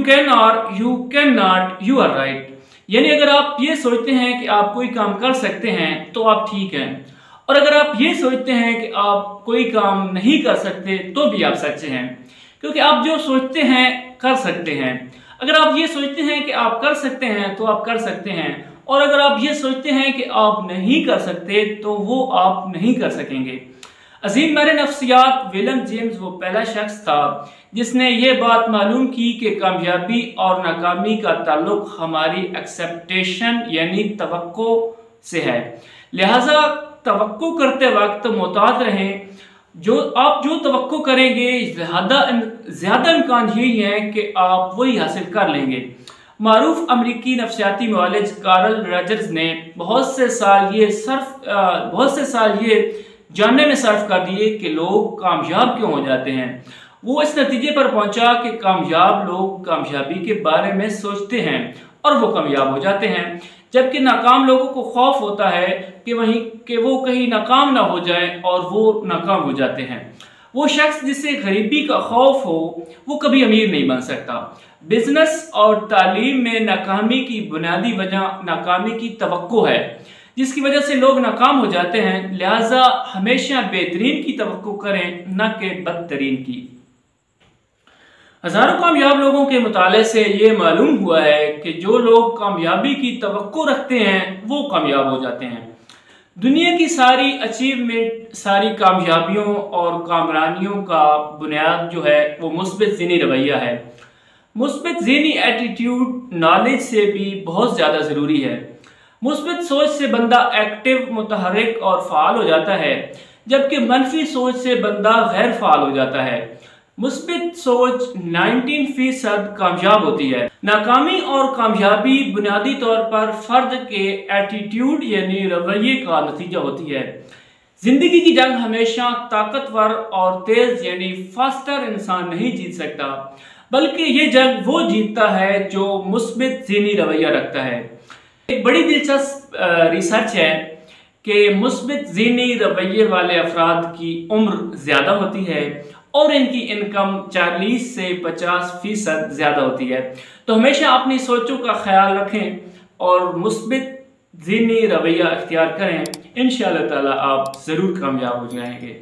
Can और you can not, you are right. यानी अगर आप ये सोचते हैं कि आप कोई काम कर सकते हैं तो आप ठीक हैं, और अगर आप ये सोचते हैं कि आप कोई काम नहीं कर सकते तो भी आप सच्चे हैं। क्योंकि आप जो सोचते हैं कर सकते हैं। अगर आप ये सोचते हैं कि आप कर सकते हैं तो आप कर सकते हैं, और अगर आप ये सोचते हैं कि आप नहीं कर सकते तो वो आप नहीं कर सकेंगे। अजीम माहिर नफ्सियात विलियम जेम्स वो पहला शख्स था जिसने ये बात मालूम की कि कामयाबी और नाकामी का ताल्लुक हमारी एक्सेप्टेशन यानी तवक्को से है। लिहाजा तवक्को करते वक्त मोहतात रहें। आप जो तवक्को करेंगे ज़्यादा इम्कान यही है कि आप वही हासिल कर लेंगे। मारूफ अमरीकी नफ्सियाती मुआलिज कार्ल रजर्स ने बहुत से साल ये जानने में सर्फ कर दिए कि लोग कामयाब क्यों हो जाते हैं। वो इस नतीजे पर पहुंचा कि कामयाब लोग कामयाबी के बारे में सोचते हैं और वो कामयाब हो जाते हैं, जबकि नाकाम लोगों को खौफ होता है कि वो कहीं नाकाम ना हो जाए और वो नाकाम हो जाते हैं। वो शख्स जिसे गरीबी का खौफ हो वो कभी अमीर नहीं बन सकता। बिजनेस और तालीम में नाकामी की बुनियादी वजह नाकामी की तवक्को है, जिसकी वजह से लोग नाकाम हो जाते हैं। लिहाजा हमेशा बेहतरीन की तवक्को करें, न कि बदतरीन की। हजारों कामयाब लोगों के मुताले से ये मालूम हुआ है कि जो लोग कामयाबी की तवक्को रखते हैं वो कामयाब हो जाते हैं। दुनिया की सारी अचीवमेंट, सारी कामयाबियों और कामरानियों का बुनियाद जो है वो मुस्बित ज़हनी रवैया है। मुस्बित ज़हनी एटीट्यूड नॉलेज से भी बहुत ज़्यादा ज़रूरी है। मुस्बित सोच से बंदा एक्टिव, मुतहर्रिक और फ़ाल हो जाता है, जबकि मनफी सोच से बंदा गैर फ़ाल हो जाता है। मुस्बित सोच 19% कामयाब होती है। नाकामी और कामयाबी बुनियादी तौर पर फर्द के एटीट्यूड यानी रवैये का नतीजा होती है। जिंदगी की जंग हमेशा ताकतवर और तेज यानी फास्टर इंसान नहीं जीत सकता, बल्कि ये जंग वो जीतता है जो मुस्बित ज़हनी रवैया रखता है। एक बड़ी दिलचस्प रिसर्च है कि मुस्बित ज़हनी रवैये वाले अफराद की उम्र ज़्यादा होती है और इनकी इनकम 40 से 50% ज़्यादा होती है। तो हमेशा अपनी सोचों का ख्याल रखें और मुस्बित ज़हनी रवैया इख्तियार करें। इंशाअल्लाह ताला आप ज़रूर कामयाब हो जाएंगे।